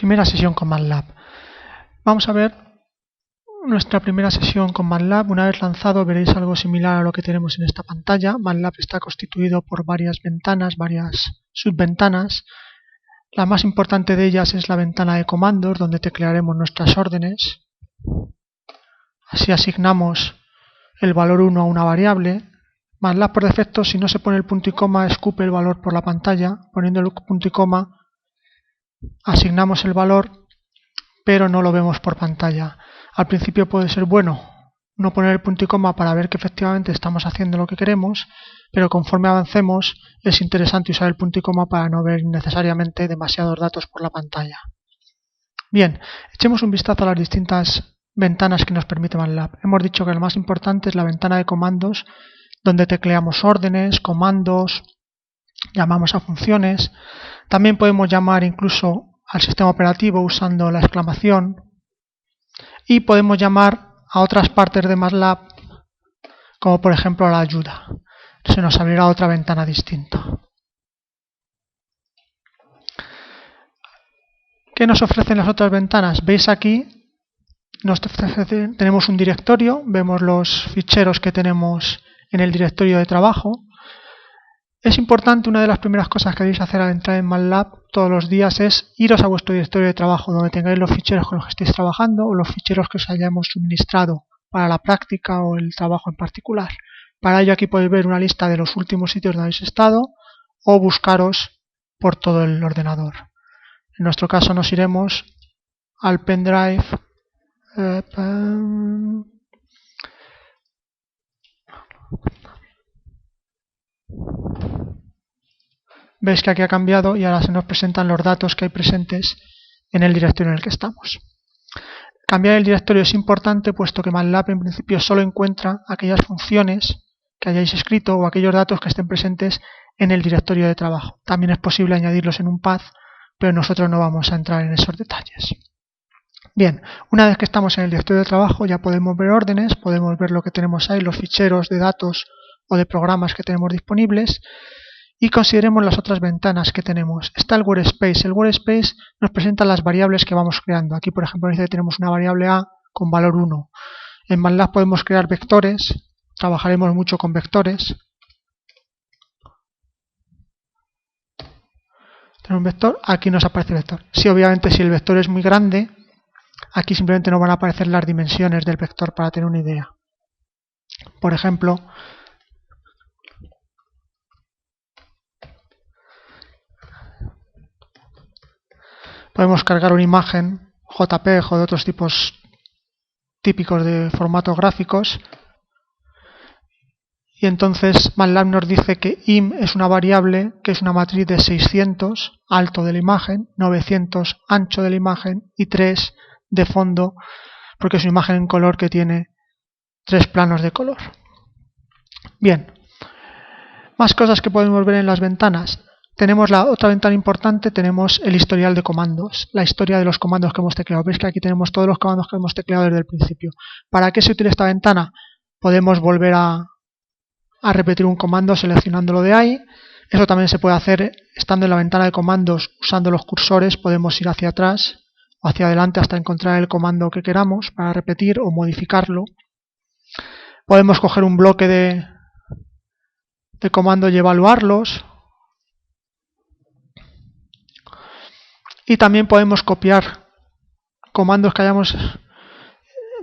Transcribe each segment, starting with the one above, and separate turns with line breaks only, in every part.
Primera sesión con MATLAB. Vamos a ver nuestra primera sesión con MATLAB. Una vez lanzado veréis algo similar a lo que tenemos en esta pantalla. MATLAB está constituido por varias ventanas, varias subventanas. La más importante de ellas es la ventana de comandos, donde teclearemos nuestras órdenes. Así asignamos el valor 1 a una variable. MATLAB por defecto, si no se pone el punto y coma, escupe el valor por la pantalla. Poniendo el punto y coma, asignamos el valor, pero no lo vemos por pantalla. Al principio puede ser bueno no poner el punto y coma para ver que efectivamente estamos haciendo lo que queremos, pero conforme avancemos es interesante usar el punto y coma para no ver necesariamente demasiados datos por la pantalla. Bien, echemos un vistazo a las distintas ventanas que nos permite MATLAB. Hemos dicho que la más importante es la ventana de comandos, donde tecleamos órdenes, comandos, llamamos a funciones. También podemos llamar incluso al sistema operativo usando la exclamación, y podemos llamar a otras partes de MATLAB, como por ejemplo a la ayuda. Se nos abrirá otra ventana distinta. ¿Qué nos ofrecen las otras ventanas? Veis aquí, tenemos un directorio, vemos los ficheros que tenemos en el directorio de trabajo. Es importante, una de las primeras cosas que debéis hacer al entrar en MATLAB todos los días es iros a vuestro directorio de trabajo, donde tengáis los ficheros con los que estéis trabajando o los ficheros que os hayamos suministrado para la práctica o el trabajo en particular. Para ello aquí podéis ver una lista de los últimos sitios donde habéis estado o buscaros por todo el ordenador. En nuestro caso nos iremos al pendrive. Veis que aquí ha cambiado y ahora se nos presentan los datos que hay presentes en el directorio en el que estamos. Cambiar el directorio es importante, puesto que MATLAB en principio solo encuentra aquellas funciones que hayáis escrito o aquellos datos que estén presentes en el directorio de trabajo. También es posible añadirlos en un path, pero nosotros no vamos a entrar en esos detalles. Bien, una vez que estamos en el directorio de trabajo ya podemos ver órdenes, podemos ver lo que tenemos ahí, los ficheros de datos o de programas que tenemos disponibles. Y consideremos las otras ventanas que tenemos. Está el Workspace. El Workspace nos presenta las variables que vamos creando. Aquí, por ejemplo, dice que tenemos una variable A con valor 1. En MATLAB podemos crear vectores. Trabajaremos mucho con vectores. Tenemos un vector. Aquí nos aparece el vector. Sí, obviamente, si el vector es muy grande, aquí simplemente nos van a aparecer las dimensiones del vector para tener una idea. Por ejemplo, podemos cargar una imagen JPEG o de otros tipos típicos de formatos gráficos. Y entonces MATLAB nos dice que im es una variable que es una matriz de 600 alto de la imagen, 900 ancho de la imagen y 3 de fondo, porque es una imagen en color que tiene 3 planos de color. Bien, más cosas que podemos ver en las ventanas. Tenemos la otra ventana importante, tenemos el historial de comandos, la historia de los comandos que hemos tecleado. Veis que aquí tenemos todos los comandos que hemos tecleado desde el principio. ¿Para qué se utiliza esta ventana? Podemos volver a repetir un comando seleccionándolo de ahí. Eso también se puede hacer estando en la ventana de comandos usando los cursores. Podemos ir hacia atrás o hacia adelante hasta encontrar el comando que queramos para repetir o modificarlo. Podemos coger un bloque de comandos y evaluarlos. Y también podemos copiar comandos que hayamos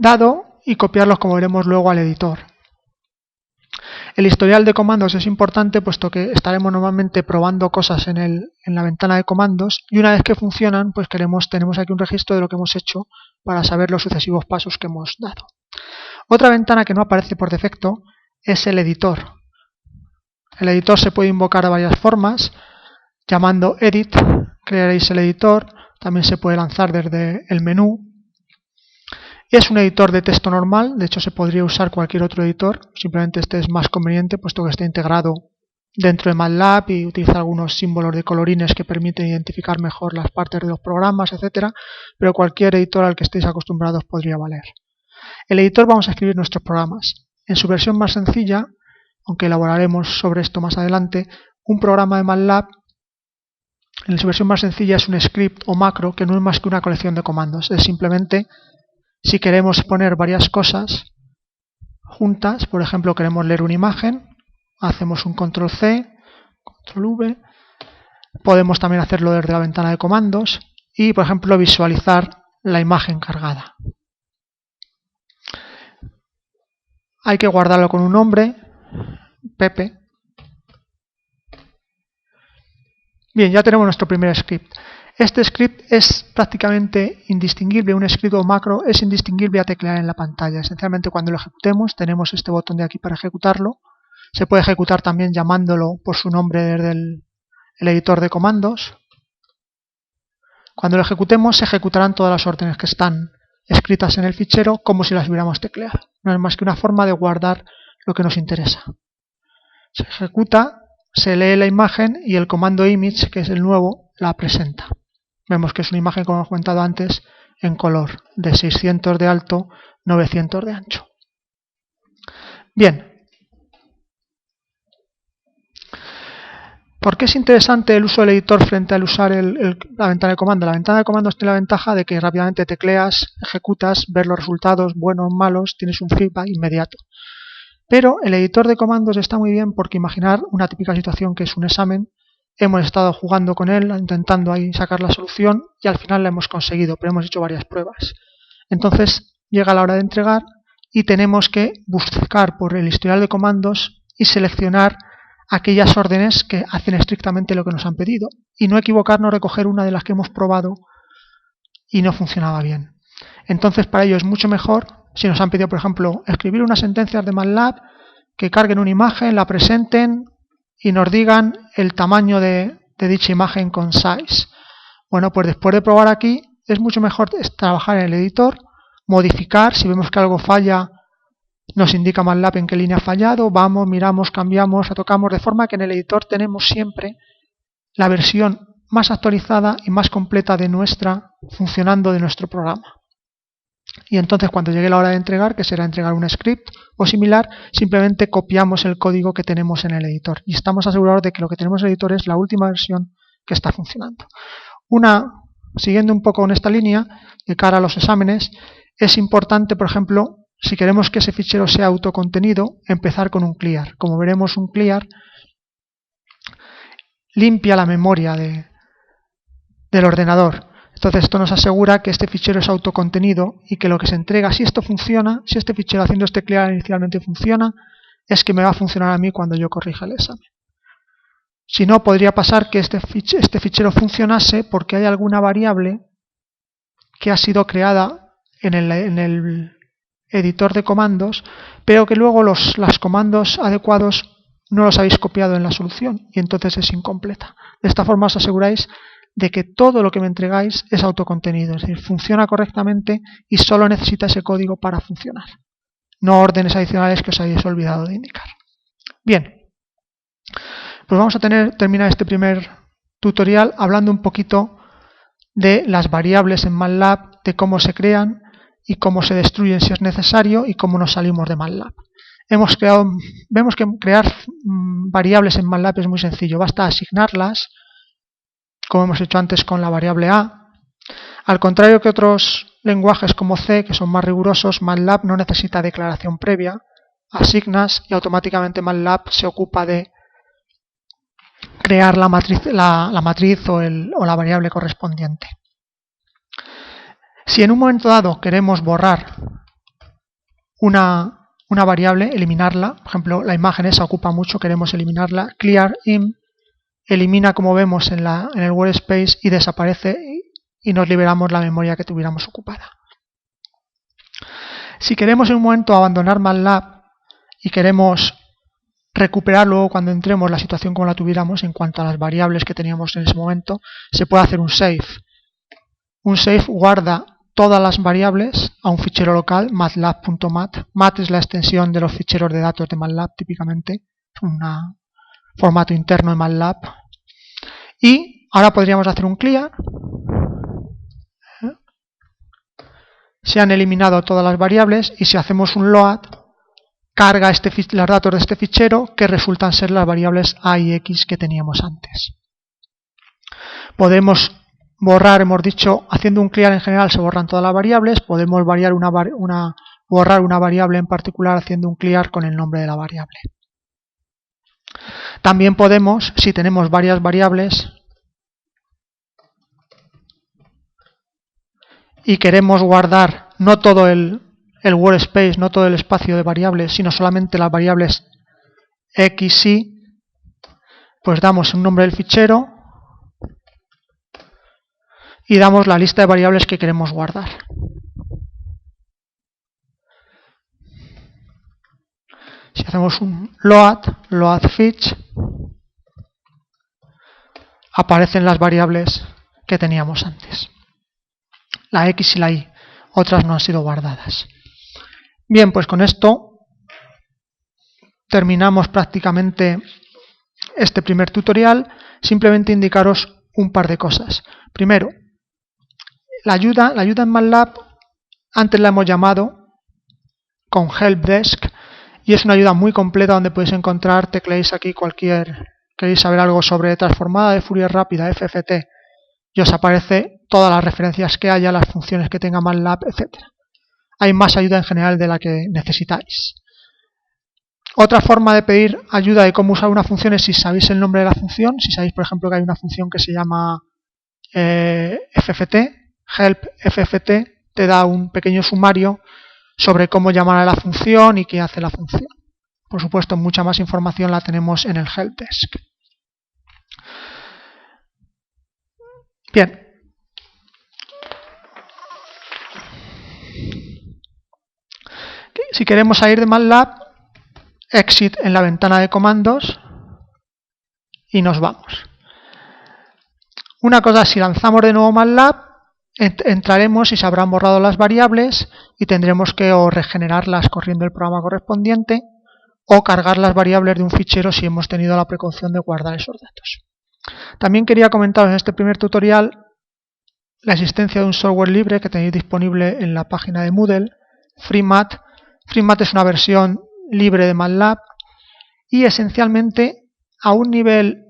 dado y copiarlos, como veremos luego, al editor. El historial de comandos es importante, puesto que estaremos normalmente probando cosas en la ventana de comandos, y una vez que funcionan, pues tenemos aquí un registro de lo que hemos hecho para saber los sucesivos pasos que hemos dado. Otra ventana que no aparece por defecto es el editor. El editor se puede invocar de varias formas, llamando edit. Crearéis el editor, también se puede lanzar desde el menú. Y es un editor de texto normal, de hecho se podría usar cualquier otro editor, simplemente este es más conveniente puesto que está integrado dentro de MATLAB y utiliza algunos símbolos de colorines que permiten identificar mejor las partes de los programas, etc. Pero cualquier editor al que estéis acostumbrados podría valer. En el editor vamos a escribir nuestros programas. En su versión más sencilla, aunque elaboraremos sobre esto más adelante, un programa de MATLAB En su versión más sencilla es un script o macro que no es más que una colección de comandos. Es simplemente si queremos poner varias cosas juntas, por ejemplo, queremos leer una imagen, hacemos un control C, control V, podemos también hacerlo desde la ventana de comandos y, por ejemplo, visualizar la imagen cargada. Hay que guardarlo con un nombre, Pepe. Bien, ya tenemos nuestro primer script. Este script es prácticamente indistinguible, un script o macro es indistinguible a teclear en la pantalla. Esencialmente cuando lo ejecutemos tenemos este botón de aquí para ejecutarlo. Se puede ejecutar también llamándolo por su nombre desde el editor de comandos. Cuando lo ejecutemos se ejecutarán todas las órdenes que están escritas en el fichero como si las hubiéramos tecleado. No es más que una forma de guardar lo que nos interesa. Se ejecuta, se lee la imagen y el comando image, que es el nuevo, la presenta. Vemos que es una imagen, como hemos comentado antes, en color, de 600 de alto, 900 de ancho. Bien. ¿Por qué es interesante el uso del editor frente al usar la ventana de comandos? La ventana de comandos tiene la ventaja de que rápidamente tecleas, ejecutas, ves los resultados, buenos o malos, tienes un feedback inmediato. Pero el editor de comandos está muy bien porque imaginar una típica situación que es un examen, hemos estado jugando con él, intentando ahí sacar la solución y al final la hemos conseguido, pero hemos hecho varias pruebas. Entonces llega la hora de entregar y tenemos que buscar por el historial de comandos y seleccionar aquellas órdenes que hacen estrictamente lo que nos han pedido y no equivocarnos, recoger una de las que hemos probado y no funcionaba bien. Entonces para ello es mucho mejor si nos han pedido, por ejemplo, escribir unas sentencias de MATLAB que carguen una imagen, la presenten y nos digan el tamaño de dicha imagen con size. Bueno, pues después de probar aquí es mucho mejor trabajar en el editor, modificar, si vemos que algo falla nos indica MATLAB en qué línea ha fallado, vamos, miramos, cambiamos, retocamos, de forma que en el editor tenemos siempre la versión más actualizada y más completa de funcionando de nuestro programa. Y entonces cuando llegue la hora de entregar, que será entregar un script o similar, simplemente copiamos el código que tenemos en el editor y estamos asegurados de que lo que tenemos en el editor es la última versión que está funcionando. Siguiendo un poco en esta línea, de cara a los exámenes, es importante, por ejemplo, si queremos que ese fichero sea autocontenido, empezar con un clear. Como veremos, un clear limpia la memoria del ordenador. Entonces esto nos asegura que este fichero es autocontenido y que lo que se entrega, si esto funciona, si este fichero haciendo este clear inicialmente funciona, es que me va a funcionar a mí cuando yo corrija el examen. Si no, podría pasar que este fichero funcionase porque hay alguna variable que ha sido creada en el editor de comandos, pero que luego los comandos adecuados no los habéis copiado en la solución y entonces es incompleta. De esta forma os aseguráis de que todo lo que me entregáis es autocontenido, es decir, funciona correctamente y solo necesita ese código para funcionar, no órdenes adicionales que os hayáis olvidado de indicar. Bien, pues vamos a terminar este primer tutorial hablando un poquito de las variables en MATLAB, de cómo se crean y cómo se destruyen si es necesario y cómo nos salimos de MATLAB. Vemos que crear variables en MATLAB es muy sencillo, basta asignarlas, como hemos hecho antes con la variable A. Al contrario que otros lenguajes como C, que son más rigurosos, MATLAB no necesita declaración previa, asignas y automáticamente MATLAB se ocupa de crear la matriz o la variable correspondiente. Si en un momento dado queremos borrar una variable, eliminarla, por ejemplo, la imagen esa ocupa mucho, queremos eliminarla, clear im elimina, como vemos en el workspace, y desaparece y nos liberamos la memoria que tuviéramos ocupada. Si queremos en un momento abandonar MATLAB y queremos recuperar luego cuando entremos la situación como la tuviéramos en cuanto a las variables que teníamos en ese momento, se puede hacer un save. Un save guarda todas las variables a un fichero local, matlab.mat. Mat es la extensión de los ficheros de datos de MATLAB típicamente, es un formato interno de MATLAB. Y ahora podríamos hacer un clear. Se han eliminado todas las variables y si hacemos un load, carga los datos de este fichero que resultan ser las variables A y X que teníamos antes. Podemos borrar, hemos dicho, haciendo un clear en general se borran todas las variables. Podemos borrar una variable en particular haciendo un clear con el nombre de la variable. También podemos, si tenemos varias variables y queremos guardar no todo el workspace, no todo el espacio de variables, sino solamente las variables x, y, pues damos un nombre del fichero y damos la lista de variables que queremos guardar. Si hacemos un load fetch, aparecen las variables que teníamos antes. La x y la y, otras no han sido guardadas. Bien, pues con esto terminamos prácticamente este primer tutorial. Simplemente indicaros un par de cosas. Primero, la ayuda en MATLAB, antes la hemos llamado con helpdesk, y es una ayuda muy completa donde podéis encontrar, tecleáis aquí queréis saber algo sobre transformada de Fourier rápida, FFT, y os aparece todas las referencias que haya, las funciones que tenga MATLAB, etc. Hay más ayuda en general de la que necesitáis. Otra forma de pedir ayuda de cómo usar una función es si sabéis el nombre de la función. Si sabéis, por ejemplo, que hay una función que se llama FFT, help FFT, te da un pequeño sumario sobre cómo llamar a la función y qué hace la función. Por supuesto, mucha más información la tenemos en el helpdesk. Bien. Si queremos salir de MATLAB, exit en la ventana de comandos y nos vamos. Una cosa, si lanzamos de nuevo MATLAB, entraremos y se habrán borrado las variables y tendremos que o regenerarlas corriendo el programa correspondiente o cargar las variables de un fichero si hemos tenido la precaución de guardar esos datos. También quería comentaros en este primer tutorial la existencia de un software libre que tenéis disponible en la página de Moodle, FreeMat. FreeMat es una versión libre de MATLAB y esencialmente a un nivel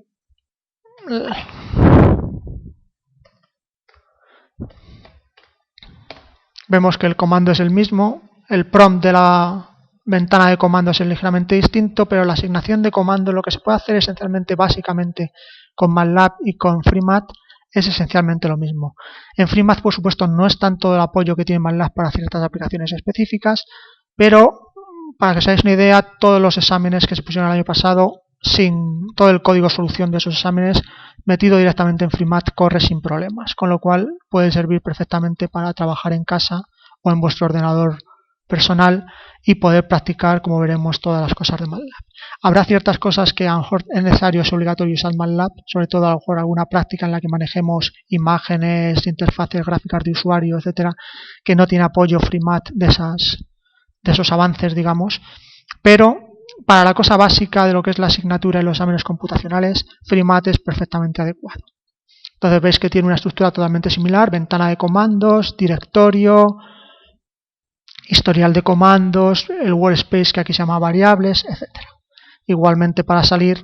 vemos que el comando es el mismo, el prompt de la ventana de comandos es ligeramente distinto, pero la asignación de comandos, lo que se puede hacer esencialmente, básicamente, con MATLAB y con FreeMat es esencialmente lo mismo. En FreeMat, por supuesto, no es tanto el apoyo que tiene MATLAB para ciertas aplicaciones específicas, pero para que os hagáis una idea, todos los exámenes que se pusieron el año pasado, sin todo el código solución de esos exámenes metido directamente en FreeMat, corre sin problemas, con lo cual puede servir perfectamente para trabajar en casa o en vuestro ordenador personal y poder practicar, como veremos, todas las cosas de MATLAB. Habrá ciertas cosas que a lo mejor es necesario, es obligatorio usar MATLAB, sobre todo a lo mejor alguna práctica en la que manejemos imágenes, interfaces gráficas de usuario, etcétera, que no tiene apoyo FreeMat de esos avances, digamos, pero para la cosa básica de lo que es la asignatura y los exámenes computacionales, FreeMat es perfectamente adecuado. Entonces veis que tiene una estructura totalmente similar, ventana de comandos, directorio, historial de comandos, el workspace que aquí se llama variables, etc. Igualmente para salir,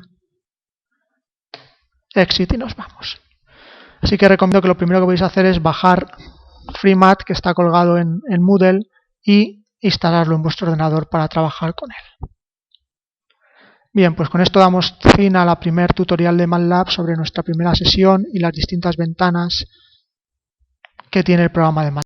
exit y nos vamos. Así que recomiendo que lo primero que podéis hacer es bajar FreeMat, que está colgado en Moodle, y instalarlo en vuestro ordenador para trabajar con él. Bien, pues con esto damos fin a la primer tutorial de MATLAB sobre nuestra primera sesión y las distintas ventanas que tiene el programa de MATLAB.